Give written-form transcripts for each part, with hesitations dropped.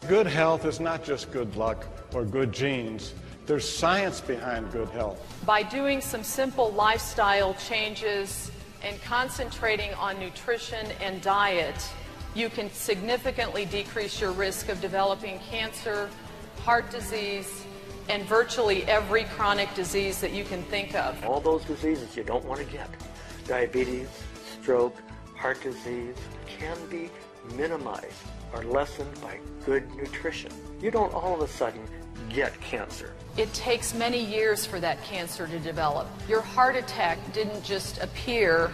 Good health is not just good luck or good genes. There's science behind good health. By doing some simple lifestyle changes and concentrating on nutrition and diet, you can significantly decrease your risk of developing cancer, heart disease, and virtually every chronic disease that you can think of. All those diseases you don't want to get, diabetes, stroke, heart disease, can be minimized or lessened by good nutrition. You don't all of a sudden get cancer. It takes many years for that cancer to develop. Your heart attack didn't just appear,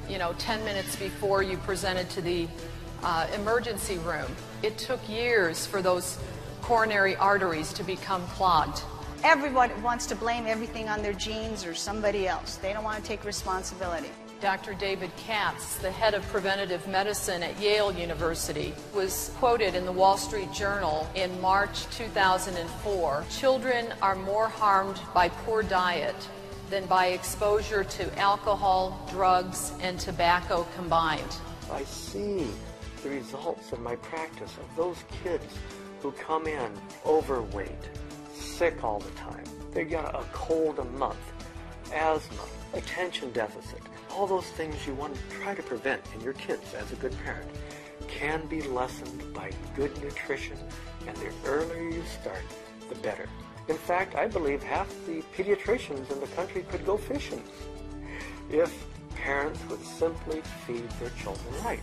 10 minutes before you presented to the emergency room. It took years for those coronary arteries to become clogged. Everyone wants to blame everything on their genes or somebody else. They don't want to take responsibility. Dr. David Katz, the head of preventative medicine at Yale University, was quoted in the Wall Street Journal in March 2004. Children are more harmed by poor diet than by exposure to alcohol, drugs, and tobacco combined. I see the results in my practice of those kids who come in overweight, sick all the time. They get a cold a month, asthma, attention deficit. All those things you want to try to prevent in your kids as a good parent can be lessened by good nutrition, and the earlier you start, the better. In fact, I believe half the pediatricians in the country could go fishing if parents would simply feed their children right.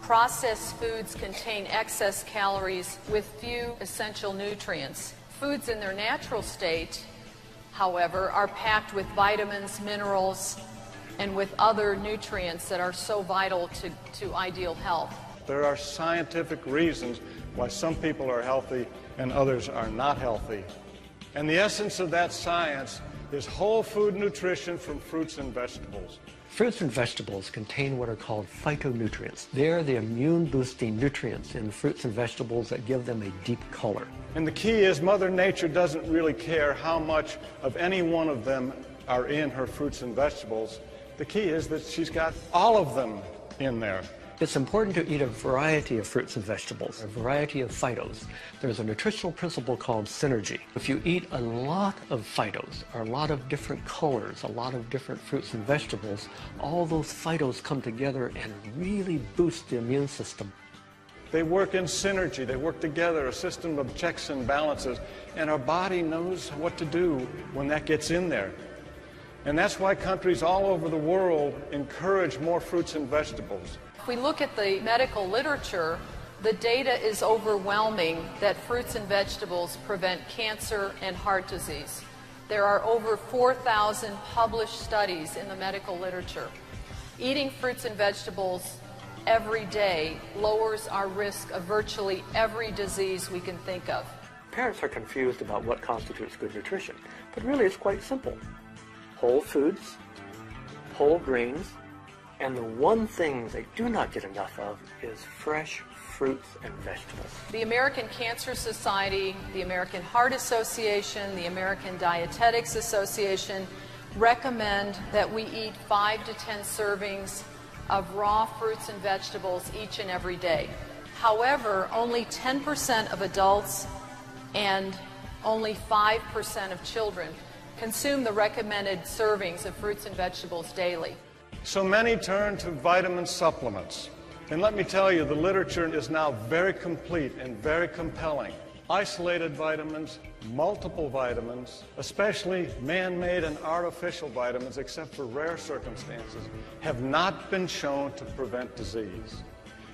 Processed foods contain excess calories with few essential nutrients. Foods in their natural state, however, are packed with vitamins, minerals, and with other nutrients that are so vital to ideal health. There are scientific reasons why some people are healthy and others are not healthy. And the essence of that science is whole food nutrition from fruits and vegetables. Fruits and vegetables contain what are called phytonutrients. They're the immune-boosting nutrients in fruits and vegetables that give them a deep color. And the key is Mother Nature doesn't really care how much of any one of them are in her fruits and vegetables. The key is that she's got all of them in there. It's important to eat a variety of fruits and vegetables, a variety of phytos. There's a nutritional principle called synergy. If you eat a lot of phytos, or a lot of different colors, a lot of different fruits and vegetables, all those phytos come together and really boost the immune system. They work in synergy. They work together, a system of checks and balances, and our body knows what to do when that gets in there. And that's why countries all over the world encourage more fruits and vegetables. If we look at the medical literature, the data is overwhelming that fruits and vegetables prevent cancer and heart disease. There are over 4,000 published studies in the medical literature. Eating fruits and vegetables every day lowers our risk of virtually every disease we can think of. Parents are confused about what constitutes good nutrition, but really it's quite simple. Whole foods, whole grains, and the one thing they do not get enough of is fresh fruits and vegetables. The American Cancer Society, the American Heart Association, the American Dietetics Association recommend that we eat 5 to 10 servings of raw fruits and vegetables each and every day. However, only 10% of adults and only 5% of children consume the recommended servings of fruits and vegetables daily. So many turn to vitamin supplements. And let me tell you, the literature is now very complete and very compelling. Isolated vitamins, multiple vitamins, especially man-made and artificial vitamins, except for rare circumstances, have not been shown to prevent disease.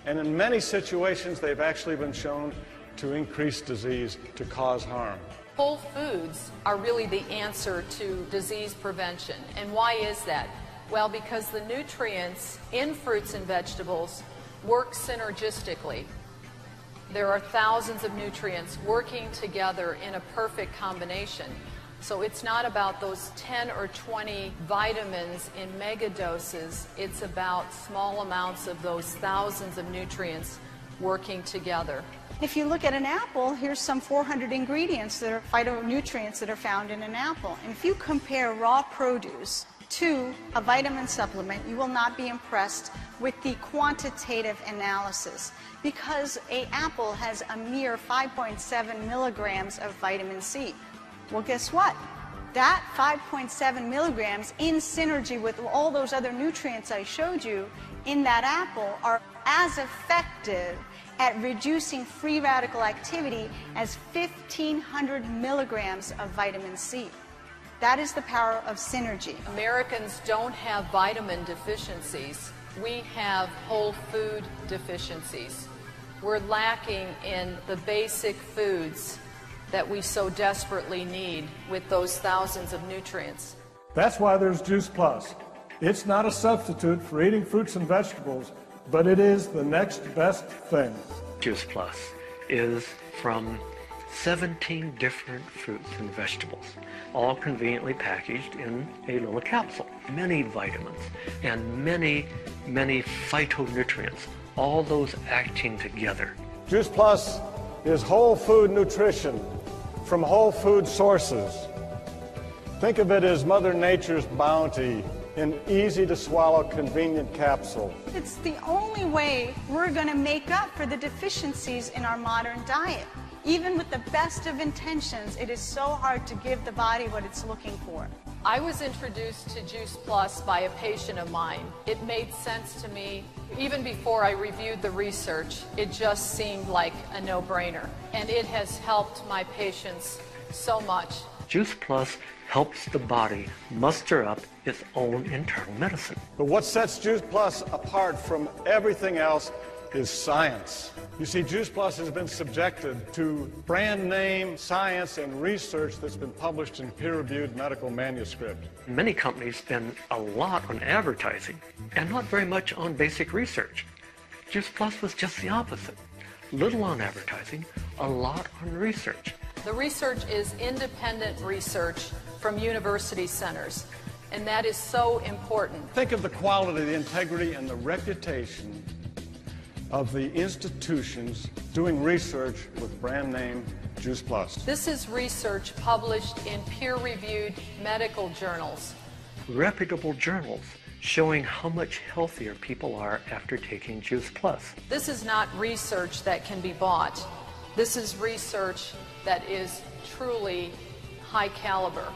And in many situations, they've actually been shown to increase disease, to cause harm. Whole foods are really the answer to disease prevention. And why is that? Well, because the nutrients in fruits and vegetables work synergistically. There are thousands of nutrients working together in a perfect combination. So it's not about those 10 or 20 vitamins in mega doses. It's about small amounts of those thousands of nutrients working together. If you look at an apple, here's some 400 ingredients that are phytonutrients that are found in an apple. And if you compare raw produce to a vitamin supplement, you will not be impressed with the quantitative analysis, because an apple has a mere 5.7 milligrams of vitamin C. Well, guess what? That 5.7 milligrams in synergy with all those other nutrients I showed you in that apple are as effective at reducing free radical activity as 1,500 milligrams of vitamin C. That is the power of synergy. Americans don't have vitamin deficiencies. We have whole food deficiencies. We're lacking in the basic foods that we so desperately need with those thousands of nutrients. That's why there's Josephlus. It's not a substitute for eating fruits and vegetables, but it is the next best thing. Josephlus is from 17 different fruits and vegetables, all conveniently packaged in a little capsule. Many vitamins and many phytonutrients, all those acting together. Josephlus is whole food nutrition from whole food sources. Think of it as Mother Nature's bounty in easy-to-swallow, convenient capsule. It's the only way we're going to make up for the deficiencies in our modern diet. Even with the best of intentions, it is so hard to give the body what it's looking for. I was introduced to Josephlus by a patient of mine. It made sense to me. Even before I reviewed the research, it just seemed like a no-brainer. And it has helped my patients so much. Josephlus helps the body muster up its own internal medicine. But what sets Josephlus apart from everything else is science. You see, Josephlus has been subjected to brand name science and research that's been published in peer-reviewed medical manuscript. Many companies spend a lot on advertising and not very much on basic research. Josephlus was just the opposite. Little on advertising, a lot on research. The research is independent research from university centers, and that is so important. Think of the quality, the integrity, and the reputation of the institutions doing research with brand name Josephlus. This is research published in peer-reviewed medical journals. Reputable journals showing how much healthier people are after taking Josephlus. This is not research that can be bought. This is research that is truly high caliber.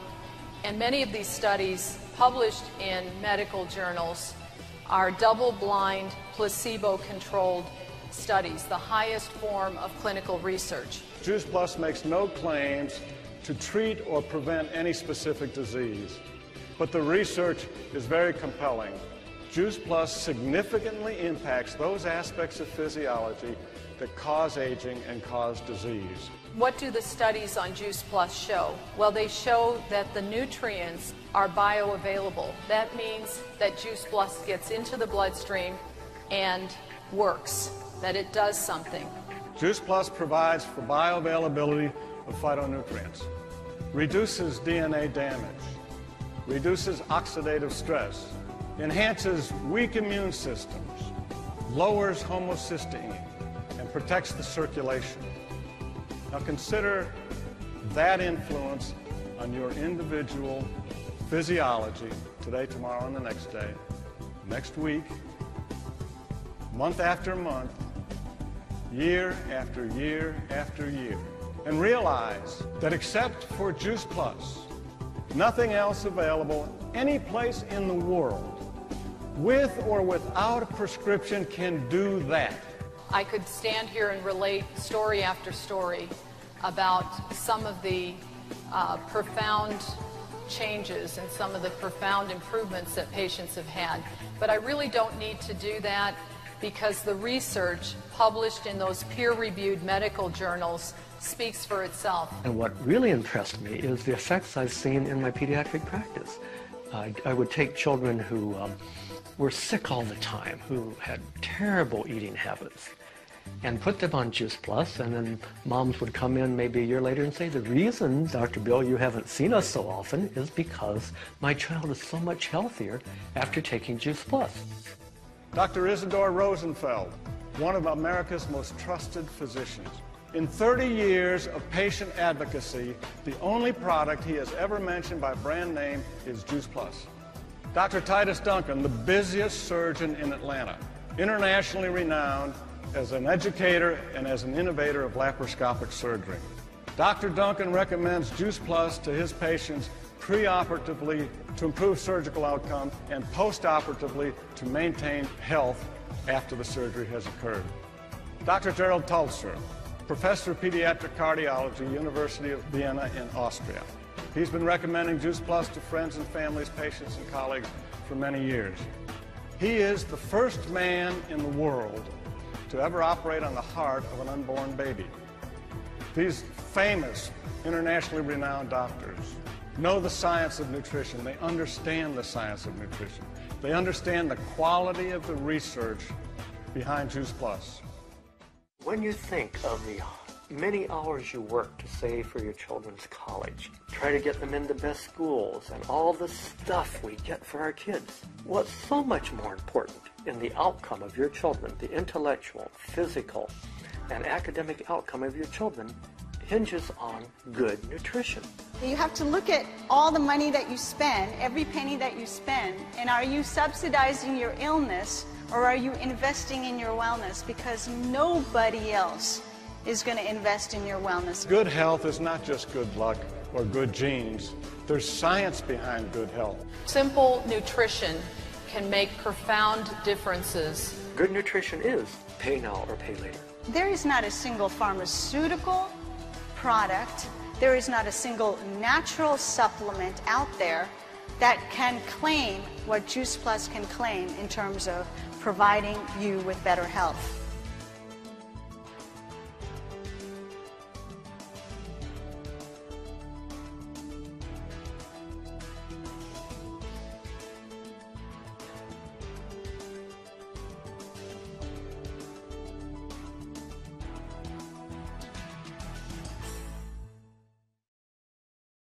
And many of these studies published in medical journals are double-blind, placebo-controlled studies, the highest form of clinical research. Josephlus makes no claims to treat or prevent any specific disease, but the research is very compelling. Josephlus significantly impacts those aspects of physiology that cause aging and cause disease. What do the studies on Josephlus show? Well, they show that the nutrients are bioavailable. That means that Josephlus gets into the bloodstream and works, that it does something. Josephlus provides for bioavailability of phytonutrients, reduces DNA damage, reduces oxidative stress, enhances weak immune systems, lowers homocysteine, and protects the circulation. Now consider that influence on your individual physiology today, tomorrow, and the next day, next week, month after month, year after year after year, and realize that except for Josephlus, nothing else available any place in the world, with or without a prescription, can do that. I could stand here and relate story after story about some of the profound changes and some of the profound improvements that patients have had. But I really don't need to do that because the research published in those peer-reviewed medical journals speaks for itself. And what really impressed me is the effects I've seen in my pediatric practice. I would take children who were sick all the time, who had terrible eating habits, and put them on Josephlus, and then moms would come in maybe a year later and say, the reason, Dr. Bill, you haven't seen us so often is because my child is so much healthier after taking Josephlus. Dr. Isidore Rosenfeld, one of America's most trusted physicians. In 30 years of patient advocacy, the only product he has ever mentioned by brand name is Josephlus. Dr. Titus Duncan, the busiest surgeon in Atlanta, internationally renowned as an educator and as an innovator of laparoscopic surgery. Dr. Duncan recommends Joseph to his patients preoperatively to improve surgical outcome and postoperatively to maintain health after the surgery has occurred. Dr. Gerald Tulzer, professor of pediatric cardiology, University of Vienna in Austria. He's been recommending Joseph to friends and families, patients and colleagues for many years. He is the first man in the world to ever operate on the heart of an unborn baby. These famous, internationally renowned doctors know the science of nutrition. They understand the science of nutrition. They understand the quality of the research behind Joseph. When you think of the many hours you work to save for your children's college, try to get them into best schools, and all the stuff we get for our kids, what's so much more important in the outcome of your children, the intellectual, physical, and academic outcome of your children, hinges on good nutrition. You have to look at all the money that you spend, every penny that you spend, and are you subsidizing your illness or are you investing in your wellness? Because nobody else is going to invest in your wellness. Good health is not just good luck or good genes. There's science behind good health. Simple nutrition can make profound differences. Good nutrition is pay now or pay later. There is not a single pharmaceutical product, there is not a single natural supplement out there that can claim what Joseph can claim in terms of providing you with better health.